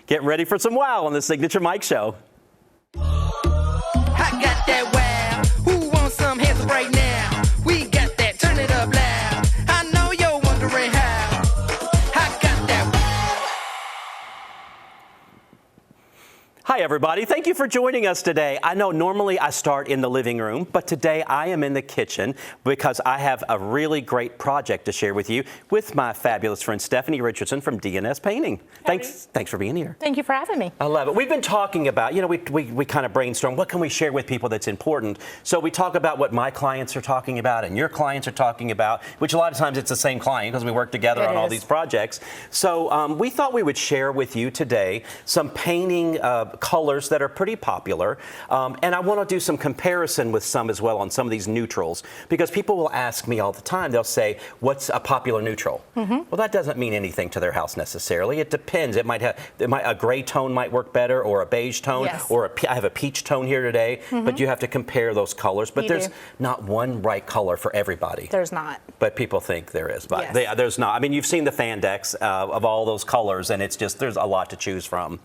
Get ready for some wow on the Signature Mike Show. I got that wow. Who wants some hands up right now? We got that. Turn it up loud. I know you're wondering how. I got that wow. Hi, everybody. Thank you for joining us today. I know normally I start in the living room, but today I am in the kitchen because I have a really great project to share with you with my fabulous friend Stephanie Richardson from D&S Painting. Thanks for being here. Thank you for having me. I love it. We've been talking about, we kind of brainstorm, what can we share with people that's important? So we talk about what my clients are talking about and your clients are talking about, which a lot of times it's the same client because we work together on all these projects. So we thought we would share with you today some painting colors that are pretty popular. And I want to do some comparison with some as well on some of these neutrals because people will ask me all the time, they'll say, what's a popular neutral? Well, that doesn't mean anything to their house necessarily. It depends. It might have a gray tone might work better, or a beige tone, or I have a peach tone here today. But you have to compare those colors. But there's not one right color for everybody. There's not. But people think there is. But there's not. I mean, you've seen the fan decks of all those colors, and it's just there's a lot to choose from.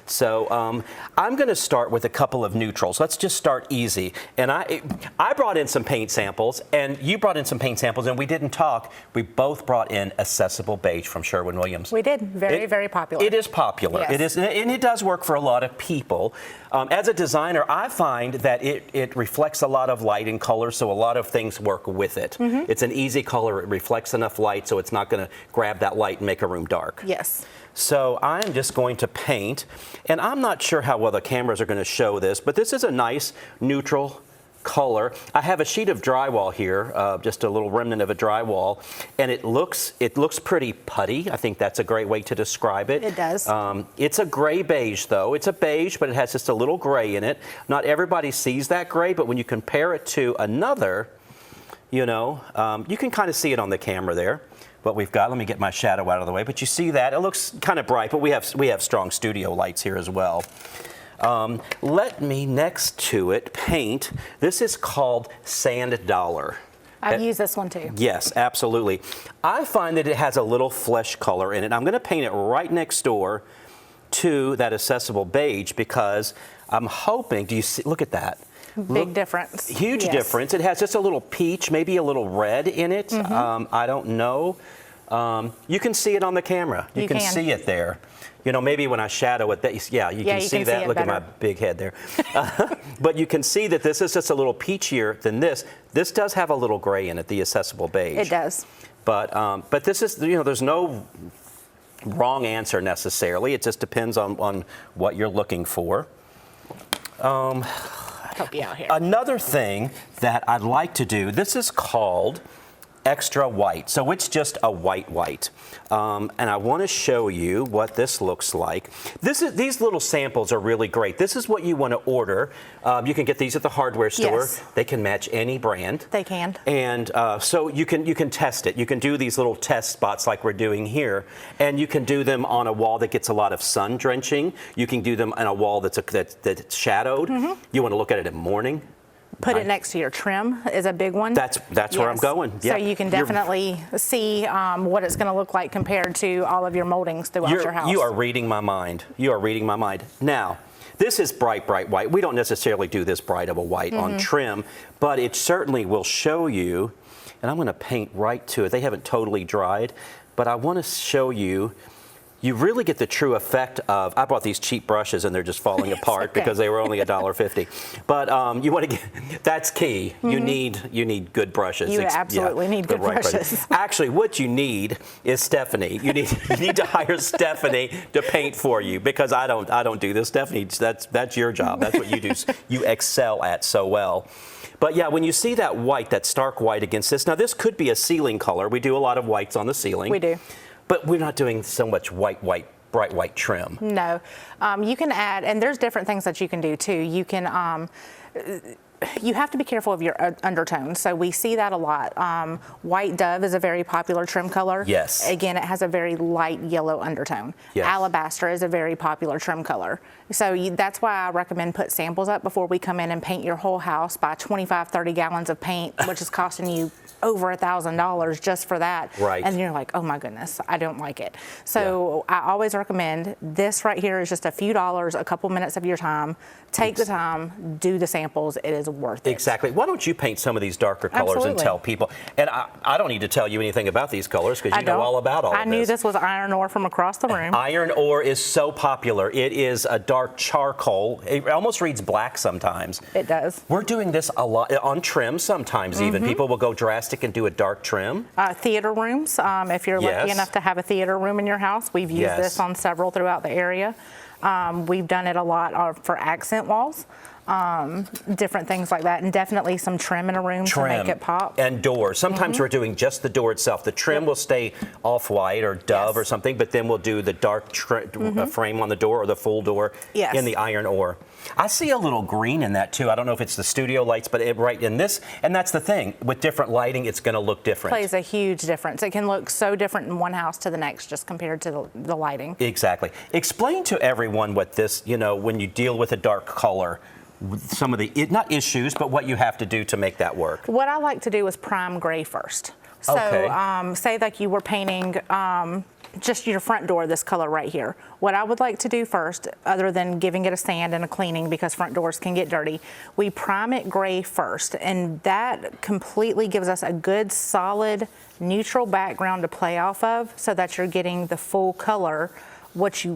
So I'm going to start with a couple of neutrals. Let's just start easy. And I brought in some paint samples, and you brought in some paint samples, and we didn't talk. We both brought in Accessible Beige from Sherwin-Williams. We did. Very popular. It is popular. Yes. It is, and it does work for a lot of people. As a designer, I find that it reflects a lot of light and color, so a lot of things work with it. It's an easy color. It reflects enough light, so it's not going to grab that light and make a room dark. Yes. So I'm just going to paint, and I'm not sure how well the cameras are going to show this, but this is a nice neutral color. I have a sheet of drywall here, just a little remnant of a drywall, and it looks pretty putty. I think that's a great way to describe it. It does. It's a gray beige though. It's a beige, but it has just a little gray in it. Not everybody sees that gray, but when you compare it to another, you can kind of see it on the camera there. What we've got, let me get my shadow out of the way, but you see that? It looks kind of bright, but we have strong studio lights here as well. Let me, next to it, paint. This is called Sand Dollar. I've used this one too. Yes, absolutely. I find that it has a little flesh color in it. I'm going to paint it right next door to that Accessible Beige because I'm hoping, do you see, look at that. Big difference. Huge difference. It has just a little peach, maybe a little red in it. I don't know. You can see it on the camera. You can see it there. Maybe when I shadow it, you can see that. Look at my big head there. But you can see that this is just a little peachier than this. This does have a little gray in it, the Accessible Beige. It does. But this is, there's no wrong answer necessarily. It just depends on what you're looking for. Help you out here. Another thing that I'd like to do, this is called Extra White. So it's just a white. And I want to show you what this looks like. These little samples are really great. This is what you want to order. You can get these at the hardware store. Yes. They can match any brand. They can. And so you can test it. You can do these little test spots like we're doing here. And you can do them on a wall that gets a lot of sun drenching. You can do them on a wall that's shadowed. You want to look at it in the morning. Put it next to your trim is a big one. That's where I'm going. So you can definitely see what it's going to look like compared to all of your moldings throughout your house. You are reading my mind. You are reading my mind. Now, this is bright white. We don't necessarily do this bright of a white on trim, but it certainly will show you, and I'm going to paint right to it. They haven't totally dried, but I want to show you. You really get the true effect of, I bought these cheap brushes and they're just falling apart because they were only $1.50. But you want to get, that's key. You need good brushes. You absolutely need good brushes. Actually, what you need is Stephanie. You need to hire Stephanie to paint for you because I don't do this. Stephanie, that's your job. That's what you do. You excel at so well. But yeah, when you see that white, that stark white against this, now this could be a ceiling color. We do a lot of whites on the ceiling. We do. But we're not doing so much bright white trim. No. You can add, and there's different things that you can do too. You can you have to be careful of your undertones. So we see that a lot. White Dove is a very popular trim color. Yes. Again, it has a very light yellow undertone. Yes. Alabaster is a very popular trim color. So that's why I recommend put samples up before we come in and paint your whole house. Buy 25, 30 gallons of paint, which is costing you over $1,000 just for that. Right. And you're like, oh my goodness, I don't like it. So I always recommend this right here is just a few dollars, a couple minutes of your time. Take the time, do the samples. It is worth it. Exactly. Why don't you paint some of these darker colors and Absolutely. tell people? And I don't need to tell you anything about these colors because you know all about all of this. I knew this was iron ore from across the room. Iron ore is so popular. It is a dark charcoal. It almost reads black sometimes. It does. We're doing this a lot on trim sometimes even. People will go drastic and do a dark trim. Theater rooms, if you're lucky enough to have a theater room in your house, we've used this on several throughout the area. We've done it a lot for accent walls, different things like that, and definitely some trim in a room to make it pop. And doors. Sometimes we're doing just the door itself. The trim will stay off-white or dove or something, but then we'll do the dark frame on the door or the full door in the iron ore. I see a little green in that too. I don't know if it's the studio lights, but right in this, and that's the thing. With different lighting, it's going to look different. Plays a huge difference. It can look so different in one house to the next just compared to the lighting. Exactly. Explain to everyone what this, when you deal with a dark color, some of the, not issues, but what you have to do to make that work. What I like to do is prime gray first. So say like you were painting just your front door this color right here. What I would like to do first, other than giving it a sand and a cleaning because front doors can get dirty, we prime it gray first, and that completely gives us a good solid neutral background to play off of so that you're getting the full color which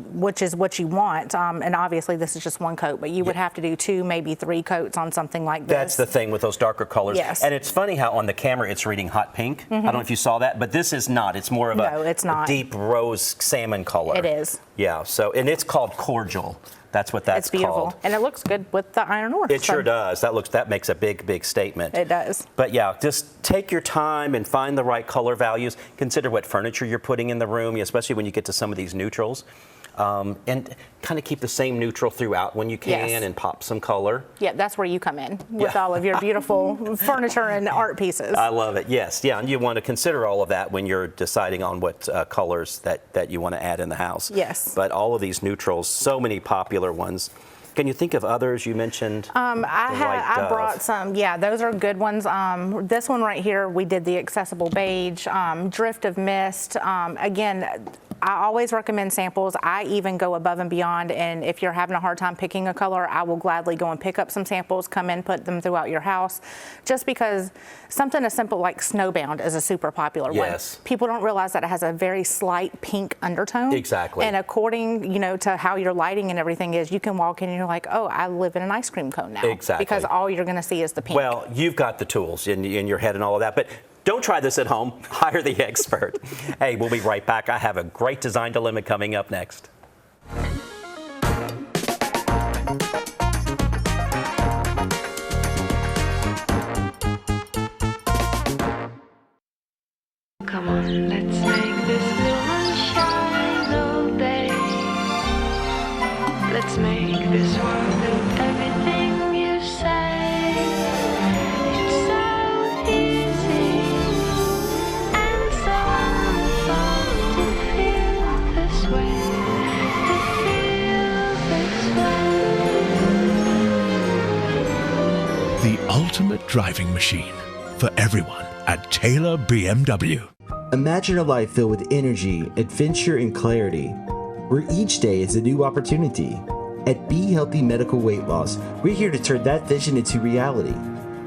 is what you want. And obviously this is just one coat, but you would have to do 2, maybe 3 coats on something like this. That's the thing with those darker colors. Yes. And it's funny how on the camera it's reading hot pink. I don't know if you saw that, but this is not. It's more of a deep rose salmon color. It is. Yeah, so, and it's called cordial. That's what that's It's beautiful. called. And it looks good with the iron ore. It sure does. That makes a big statement. It does. But yeah, just take your time and find the right color values. Consider what furniture you're putting in the room, especially when you get to some of these neutrals. And kind of keep the same neutral throughout when you can and pop some color. Yeah, that's where you come in with all of your beautiful furniture and art pieces. I love it. Yes. Yeah. And you want to consider all of that when you're deciding on what colors that you want to add in the house. Yes. But all of these neutrals, so many popular ones. Can you think of others you mentioned? I brought some. Yeah, those are good ones. This one right here, we did the accessible beige, drift of mist. Again, I always recommend samples. I even go above and beyond, and if you're having a hard time picking a color, I will gladly go and pick up some samples, come in, put them throughout your house, just because something as simple like Snowbound is a super popular one. People don't realize that it has a very slight pink undertone. Exactly. And according, to how your lighting and everything is, you can walk in and you're like, oh, I live in an ice cream cone now. Exactly. Because all you're going to see is the pink. Well, you've got the tools in your head and all of that, but don't try this at home. Hire the expert. Hey, we'll be right back. I have a great design dilemma coming up next. Come on, let's make this blue one shine all day. Let's make this world do everything you say. It's so easy and so fun to feel this way. To feel this way. The ultimate driving machine for everyone at Taylor BMW. Imagine a life filled with energy, adventure, and clarity, where each day is a new opportunity. At Be Healthy Medical Weight Loss, we're here to turn that vision into reality.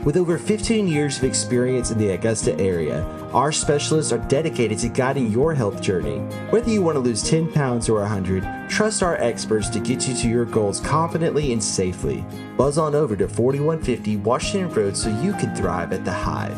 With over 15 years of experience in the Augusta area, our specialists are dedicated to guiding your health journey. Whether you want to lose 10 pounds or 100, trust our experts to get you to your goals confidently and safely. Buzz on over to 4150 Washington Road so you can thrive at the Hive.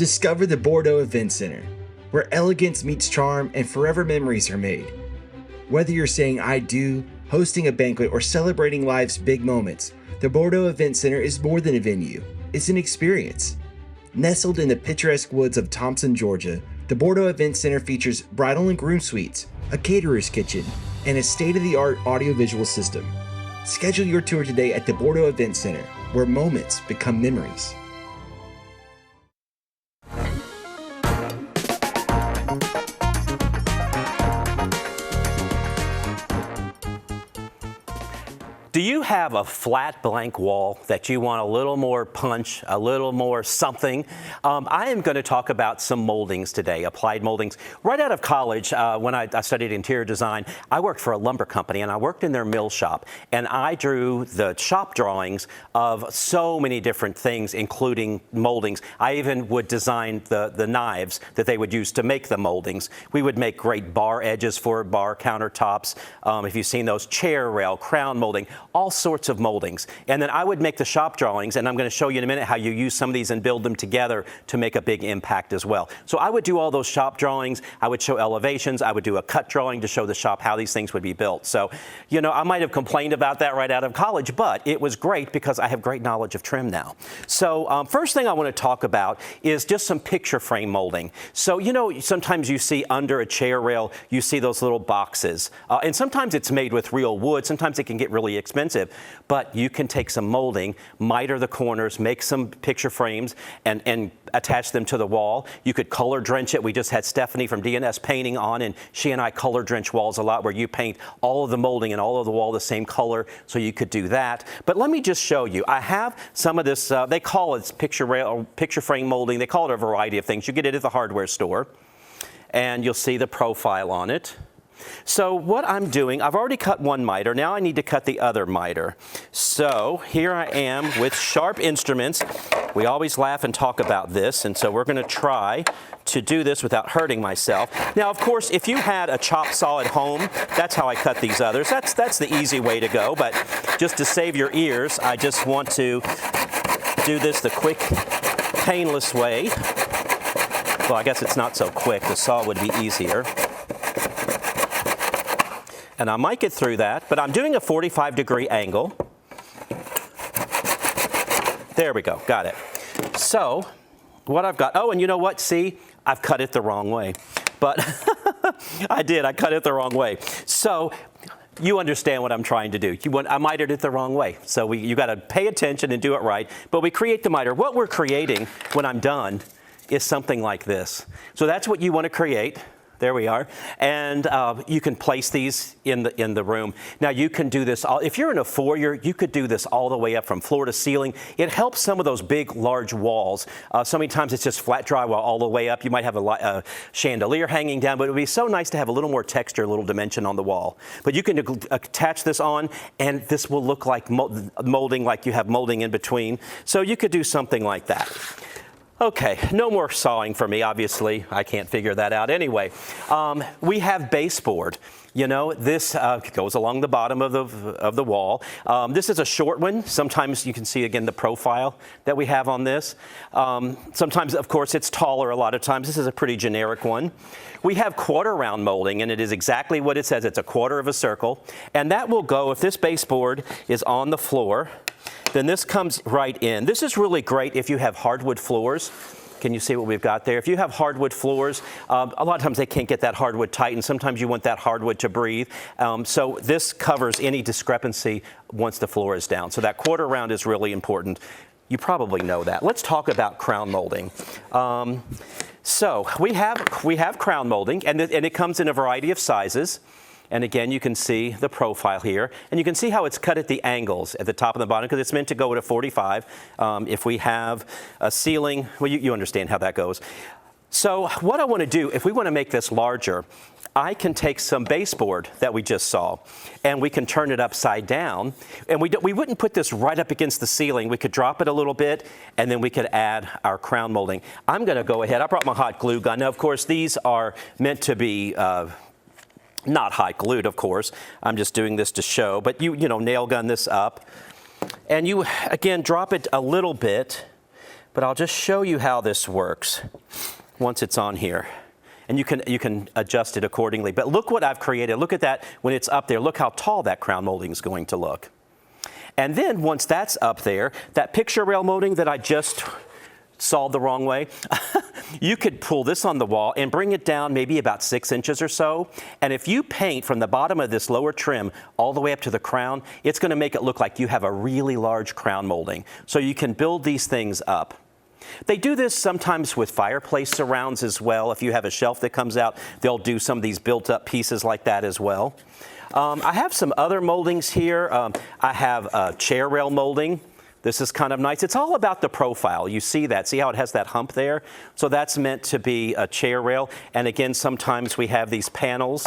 Discover the Bordeaux Event Center, where elegance meets charm and forever memories are made. Whether you're saying I do, hosting a banquet, or celebrating life's big moments, the Bordeaux Event Center is more than a venue. It's an experience. Nestled in the picturesque woods of Thompson, Georgia, the Bordeaux Event Center features bridal and groom suites, a caterer's kitchen, and a state-of-the-art audiovisual system. Schedule your tour today at the Bordeaux Event Center, where moments become memories. Do you have a flat blank wall that you want a little more punch, a little more something? I am going to talk about some moldings today, applied moldings. Right out of college, when I studied interior design, I worked for a lumber company and I worked in their mill shop. And I drew the shop drawings of so many different things, including moldings. I even would design the knives that they would use to make the moldings. We would make great bar edges for bar countertops. If you've seen those, chair rail, crown molding, all sorts of moldings. And then I would make the shop drawings, and I'm going to show you in a minute how you use some of these and build them together to make a big impact as well. So I would do all those shop drawings. I would show elevations. I would do a cut drawing to show the shop how these things would be built. So, you know, I might have complained about that right out of college, but it was great because I have great knowledge of trim now. So first thing I want to talk about is just some picture frame molding. So, you know, sometimes you see under a chair rail, you see those little boxes. And sometimes it's made with real wood. Sometimes it can get really expensive. But you can take some molding, miter the corners, make some picture frames, and attach them to the wall. You could color drench it. We just had Stephanie from DNS painting on, and she and I color drench walls a lot, where you paint all of the molding and all of the wall the same color, so you could do that. But let me just show you. I have some of this, they call it picture frame molding. They call it a variety of things. You get it at the hardware store, and you'll see the profile on it. So what I'm doing, I've already cut one miter. Now I need to cut the other miter. So here I am with sharp instruments. We always laugh and talk about this, and so we're going to try to do this without hurting myself. Now, of course, if you had a chop saw at home, that's how I cut these others. That's the easy way to go, but just to save your ears, I just want to do this the quick, painless way. Well, I guess it's not so quick. The saw would be easier. And I might get through that, but I'm doing a 45-degree angle. There we go, got it. So what I've got, oh, and you know what? See, I've cut it the wrong way. But I cut it the wrong way. So you understand what I'm trying to do. I mitered it the wrong way. So you got to pay attention and do it right. But we create the miter. What we're creating when I'm done is something like this. So that's what you want to create. There we are. And you can place these in the room. Now you can do this, if you're in a foyer, you could do this all the way up from floor to ceiling. It helps some of those big, large walls. So many times it's just flat drywall all the way up. You might have a chandelier hanging down, but it would be so nice to have a little more texture, a little dimension on the wall. But you can attach this on, and this will look like molding, like you have molding in between. So you could do something like that. Okay, no more sawing for me, obviously. I can't figure that out anyway. We have baseboard. You know, this goes along the bottom of the wall. This is a short one. Sometimes you can see, again, the profile that we have on this. Sometimes, of course, it's taller a lot of times. This is a pretty generic one. We have quarter round molding, and it is exactly what it says. It's a quarter of a circle. And that will go, if this baseboard is on the floor, then this comes right in. This is really great if you have hardwood floors. Can you see what we've got there? If you have hardwood floors, a lot of times they can't get that hardwood tight, and sometimes you want that hardwood to breathe. So this covers any discrepancy once the floor is down. So that quarter round is really important. You probably know that. Let's talk about crown molding. So we have crown molding, and it comes in a variety of sizes. And again, you can see the profile here. And you can see how it's cut at the angles at the top and the bottom, because it's meant to go at a 45. If we have a ceiling, well, you understand how that goes. So what I want to do, if we want to make this larger, I can take some baseboard that we just saw, and we can turn it upside down. And we wouldn't put this right up against the ceiling. We could drop it a little bit, and then we could add our crown molding. I'm going to go ahead. I brought my hot glue gun. Now, of course, these are meant to be not hot glued, of course. I'm just doing this to show. But you know, nail gun this up. And you, again, drop it a little bit. But I'll just show you how this works once it's on here. And you can adjust it accordingly. But look what I've created. Look at that when it's up there. Look how tall that crown molding is going to look. And then once that's up there, that picture rail molding that I just solved the wrong way, you could pull this on the wall and bring it down maybe about 6 inches or so. And if you paint from the bottom of this lower trim all the way up to the crown, it's going to make it look like you have a really large crown molding. So you can build these things up. They do this sometimes with fireplace surrounds as well. If you have a shelf that comes out, they'll do some of these built-up pieces like that as well. I have some other moldings here. I have a chair rail molding. This is kind of nice. It's all about the profile. You see that. See how it has that hump there? So that's meant to be a chair rail. And again, sometimes we have these panels,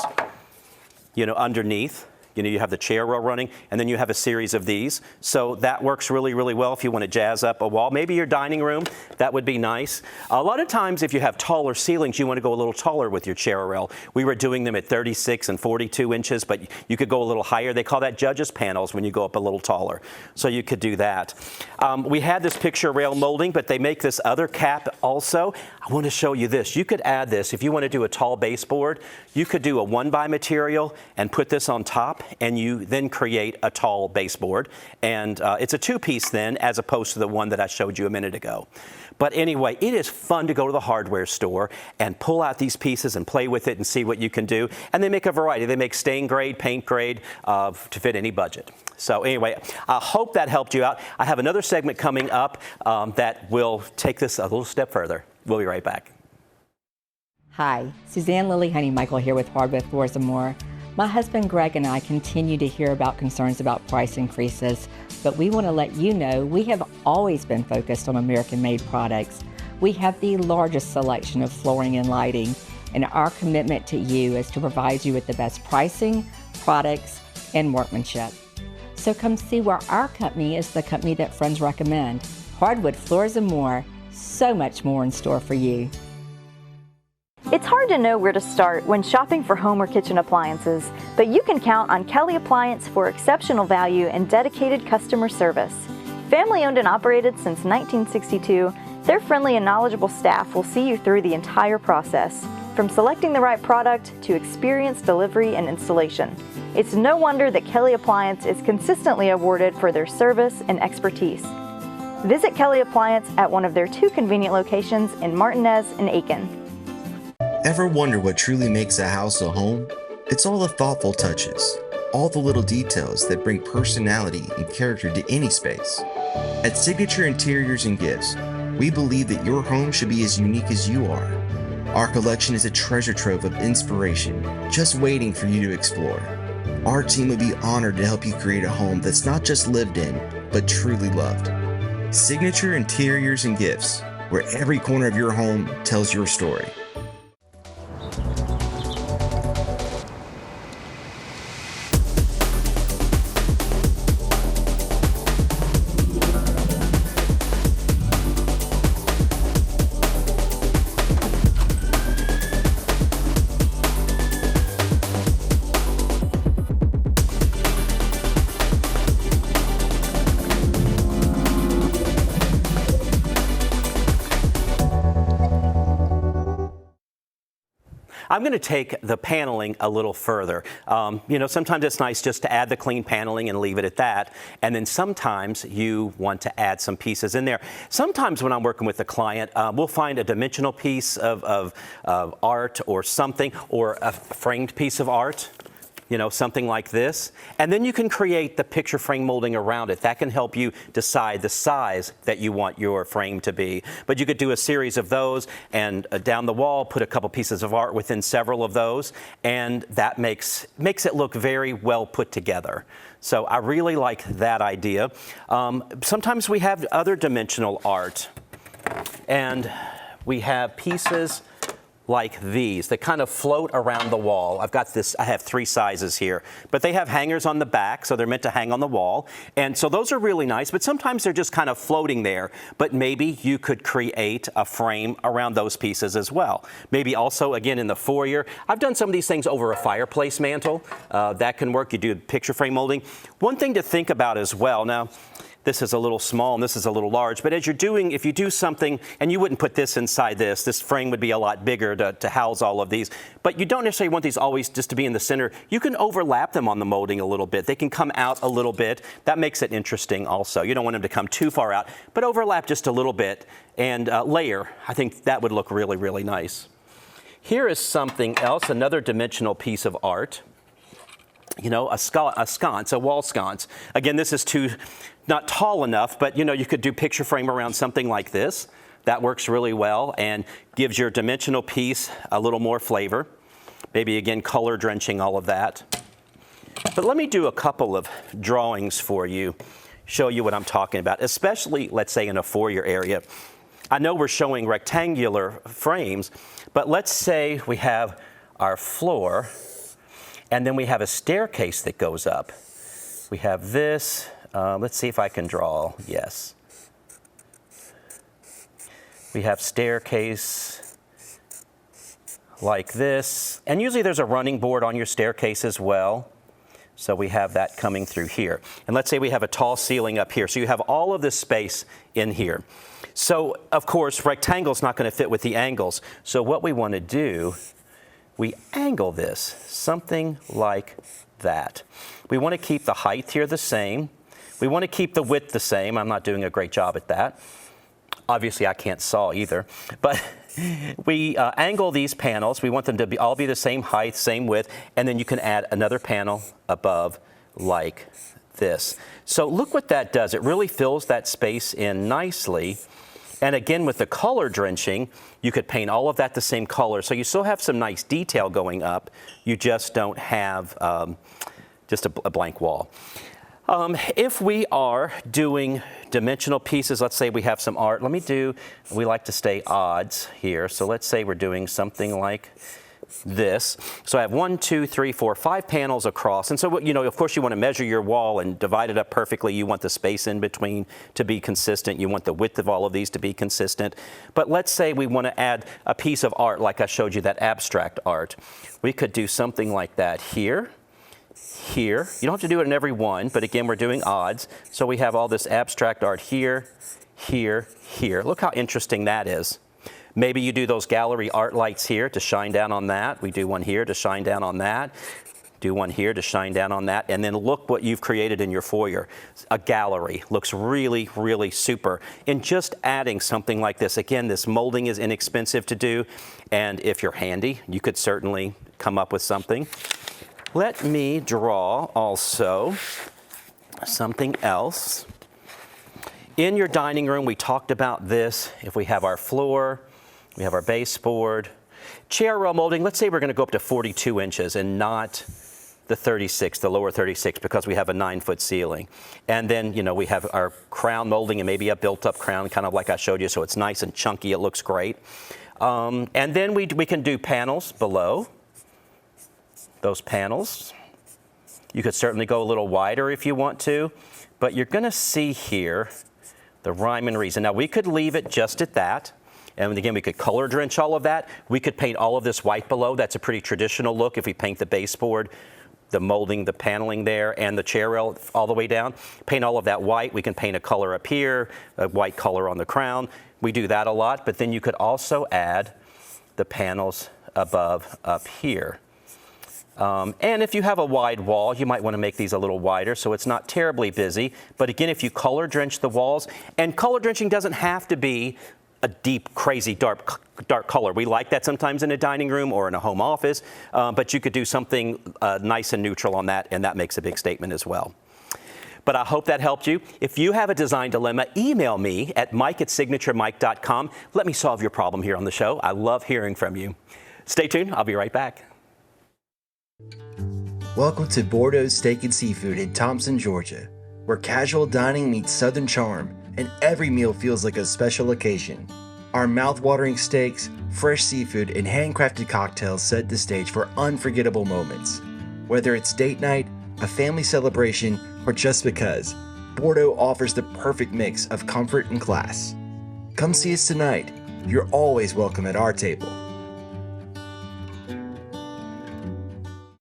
underneath. You have the chair rail running, and then you have a series of these. So that works really, really well if you want to jazz up a wall. Maybe your dining room, that would be nice. A lot of times, if you have taller ceilings, you want to go a little taller with your chair rail. We were doing them at 36 and 42 inches, but you could go a little higher. They call that judges panels when you go up a little taller. So you could do that. We had this picture rail molding, but they make this other cap also. I want to show you this. You could add this. If you want to do a tall baseboard, you could do a 1x material and put this on top, and you then create a tall baseboard. And it's a 2-piece then, as opposed to the one that I showed you a minute ago. But anyway, it is fun to go to the hardware store and pull out these pieces and play with it and see what you can do. And they make a variety. They make stain grade, paint grade to fit any budget. So anyway, I hope that helped you out. I have another segment coming up that will take this a little step further. We'll be right back. Hi, Suzanne Lily Honeymichael here with Hardwood Floors and More. My husband Greg and I continue to hear about concerns about price increases, but we want to let you know we have always been focused on American-made products. We have the largest selection of flooring and lighting, and our commitment to you is to provide you with the best pricing, products, and workmanship. So come see where our company is the company that friends recommend. Hardwood Floors and More, so much more in store for you. It's hard to know where to start when shopping for home or kitchen appliances, but you can count on Kelly Appliance for exceptional value and dedicated customer service. Family owned and operated since 1962, their friendly and knowledgeable staff will see you through the entire process, from selecting the right product to experienced delivery and installation. It's no wonder that Kelly Appliance is consistently awarded for their service and expertise. Visit Kelly Appliance at one of their 2 convenient locations in Martinez and Aiken. Ever wonder what truly makes a house a home? It's all the thoughtful touches, all the little details that bring personality and character to any space. At Signature Interiors and Gifts, we believe that your home should be as unique as you are. Our collection is a treasure trove of inspiration, just waiting for you to explore. Our team would be honored to help you create a home that's not just lived in, but truly loved. Signature Interiors and Gifts, where every corner of your home tells your story. I'm going to take the paneling a little further. Sometimes it's nice just to add the clean paneling and leave it at that. And then sometimes you want to add some pieces in there. Sometimes when I'm working with a client, we'll find a dimensional piece of art or something, or a framed piece of art. Something like this. And then you can create the picture frame molding around it. That can help you decide the size that you want your frame to be. But you could do a series of those, and down the wall, put a couple pieces of art within several of those, and that makes it look very well put together. So I really like that idea. Sometimes we have other dimensional art, and we have pieces like these that kind of float around the wall. I have 3 sizes here, but they have hangers on the back, so they're meant to hang on the wall. And so those are really nice, but sometimes they're just kind of floating there. But maybe you could create a frame around those pieces as well. Maybe also, again, in the foyer, I've done some of these things over a fireplace mantle. That can work. You do picture frame molding. One thing to think about as well, now, This is a little small and this is a little large. But as you're doing, if you do something, and you wouldn't put this inside this frame would be a lot bigger to house all of these. But you don't necessarily want these always just to be in the center. You can overlap them on the molding a little bit. They can come out a little bit. That makes it interesting also. You don't want them to come too far out, but overlap just a little bit and layer. I think that would look really, really nice. Here is something else, another dimensional piece of art. You know, a sconce, a wall sconce. Again, this is not tall enough, but you know, you could do picture frame around something like this. That works really well and gives your dimensional piece a little more flavor. Maybe again, color drenching all of that. But let me do a couple of drawings for you, show you what I'm talking about, especially, let's say, in a foyer area. I know we're showing rectangular frames, but let's say we have our floor, and then we have a staircase that goes up. We have this. Let's see if I can draw. Yes. We have staircase like this. And usually there's a running board on your staircase as well. So we have that coming through here. And let's say we have a tall ceiling up here. So you have all of this space in here. So, of course, rectangle's not going to fit with the angles. So what we want to do, we angle this, something like that. We want to keep the height here the same. We want to keep the width the same. I'm not doing a great job at that. Obviously, I can't saw either. But we angle these panels. We want them to all be the same height, same width, and then you can add another panel above like this. So look what that does. It really fills that space in nicely. And again, with the color drenching, you could paint all of that the same color. So you still have some nice detail going up. You just don't have just a blank wall. If we are doing dimensional pieces, let's say we have some art. We like to stay odds here. So let's say we're doing something like this. So I have 1, 2, 3, 4, 5 panels across. And so, you know, of course, you want to measure your wall and divide it up perfectly. You want the space in between to be consistent. You want the width of all of these to be consistent. But let's say we want to add a piece of art, like I showed you, that abstract art. We could do something like that here. Here. You don't have to do it in every one, but again, we're doing odds. So we have all this abstract art here, here, here. Look how interesting that is. Maybe you do those gallery art lights here to shine down on that. We do one here to shine down on that. Do one here to shine down on that. And then look what you've created in your foyer. A gallery. Looks really, really super. And just adding something like this. Again, this molding is inexpensive to do. And if you're handy, you could certainly come up with something. Let me draw also something else. In your dining room, we talked about this. If we have our floor, we have our baseboard. Chair rail molding, let's say we're going to go up to 42 inches and not the 36, the lower 36, because we have a 9-foot ceiling. And then, you know, we have our crown molding and maybe a built-up crown, kind of like I showed you, so it's nice and chunky. It looks great. And then we can do panels below. Those panels. You could certainly go a little wider if you want to, but you're going to see here the rhyme and reason. Now, we could leave it just at that. And again, we could color drench all of that. We could paint all of this white below. That's a pretty traditional look if we paint the baseboard, the molding, the paneling there, and the chair rail all the way down. Paint all of that white. We can paint a color up here, a white color on the crown. We do that a lot, but then you could also add the panels above up here. And if you have a wide wall, you might want to make these a little wider so it's not terribly busy. But again, if you color drench the walls, and color drenching doesn't have to be a deep, crazy, dark color. We like that sometimes in a dining room or in a home office, but you could do something nice and neutral on that, and that makes a big statement as well. But I hope that helped you. If you have a design dilemma, email me at mike@signaturemike.com. Let me solve your problem here on the show. I love hearing from you. Stay tuned. I'll be right back. Welcome to Bordeaux's Steak and Seafood in Thompson, Georgia, where casual dining meets southern charm and every meal feels like a special occasion. Our mouth-watering steaks, fresh seafood, and handcrafted cocktails set the stage for unforgettable moments. Whether it's date night, a family celebration, or just because, Bordeaux offers the perfect mix of comfort and class. Come see us tonight. You're always welcome at our table.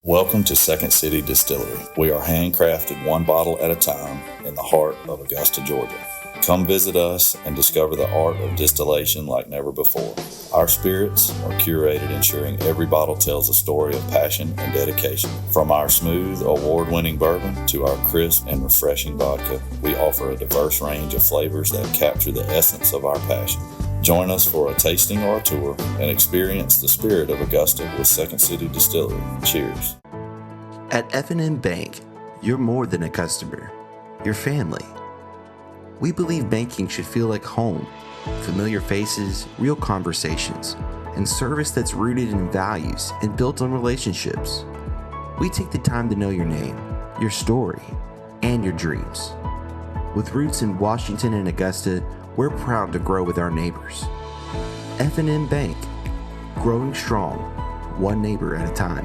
Welcome to Second City Distillery. We are handcrafted one bottle at a time in the heart of Augusta, Georgia. Come visit us and discover the art of distillation like never before. Our spirits are curated, ensuring every bottle tells a story of passion and dedication. From our smooth, award-winning bourbon to our crisp and refreshing vodka, we offer a diverse range of flavors that capture the essence of our passion. Join us for a tasting or a tour and experience the spirit of Augusta with Second City Distillery. Cheers. At F&M Bank, you're more than a customer. You're family. We believe banking should feel like home. Familiar faces, real conversations, and service that's rooted in values and built on relationships. We take the time to know your name, your story, and your dreams. With roots in Washington and Augusta, we're proud to grow with our neighbors. F&M Bank, growing strong, one neighbor at a time.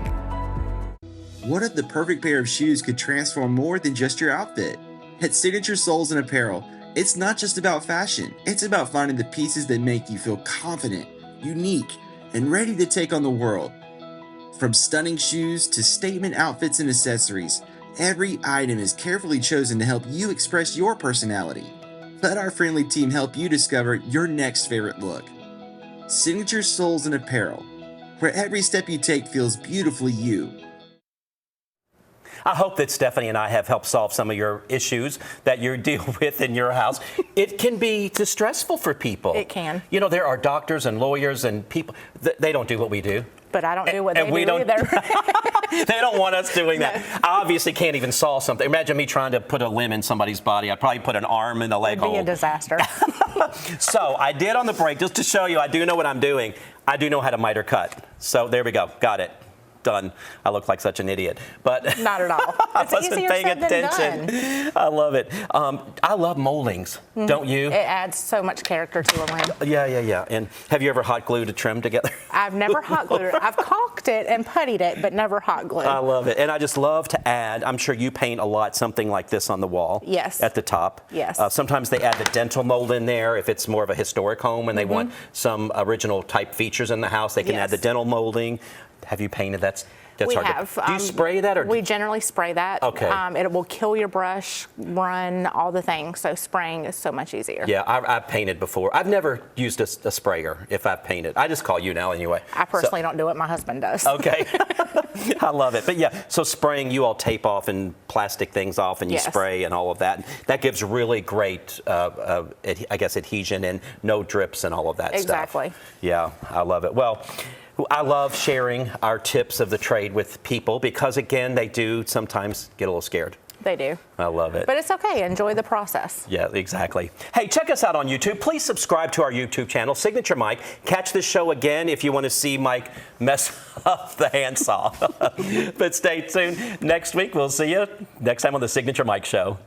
What if the perfect pair of shoes could transform more than just your outfit? At Signature Soles and Apparel, it's not just about fashion. It's about finding the pieces that make you feel confident, unique, and ready to take on the world. From stunning shoes to statement outfits and accessories, every item is carefully chosen to help you express your personality. Let our friendly team help you discover your next favorite look. Signature Soles and Apparel, where every step you take feels beautifully you. I hope that Stephanie and I have helped solve some of your issues that you deal with in your house. It can be distressful for people. It can. You know, there are doctors and lawyers and people, they don't do what we do. But I don't do what and they we do don't, either. They don't want us doing that. I obviously can't even solve something. Imagine me trying to put a limb in somebody's body. I'd probably put an arm in a leg It'd hole. be a disaster. So I did on the break, just to show you, I do know what I'm doing. I do know how to miter cut. So there we go. Got it. Done. I look like such an idiot, but Not at all. I It's wasn't easier paying said than attention. done. I love it. I love moldings, don't you? It adds so much character to a limb. Yeah. And have you ever hot glued a trim together? I've never hot glued it. I've caulked it and puttied it, but never hot glued. I love it. And I just love to add, I'm sure you paint a lot, something like this on the wall. Yes. At the top. Yes. Sometimes they add the dental mold in there if it's more of a historic home and they want some original type features in the house. They can add the Yes. dental molding. Have you painted that? That's We hard have. Do you spray that or? We generally spray that. Okay. It will kill your brush, run, all the things. So spraying is so much easier. Yeah, I've painted before. I've never used a sprayer if I've painted. I just call you now anyway. I personally don't do it. My husband does. Okay. I love it. But yeah, so spraying, you all tape off and plastic things off and you Yes. spray and all of that. That gives really great, I guess, adhesion and no drips and all of that stuff. Exactly. Yeah, I love it. Well, I love sharing our tips of the trade with people because, again, they do sometimes get a little scared. They do. I love it. But it's okay. Enjoy the process. Yeah, exactly. Hey, check us out on YouTube. Please subscribe to our YouTube channel, Signature Mike. Catch this show again if you want to see Mike mess up the handsaw. But stay tuned. Next week, we'll see you next time on the Signature Mike Show.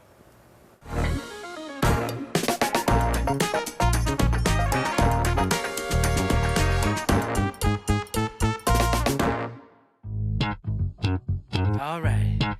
All right.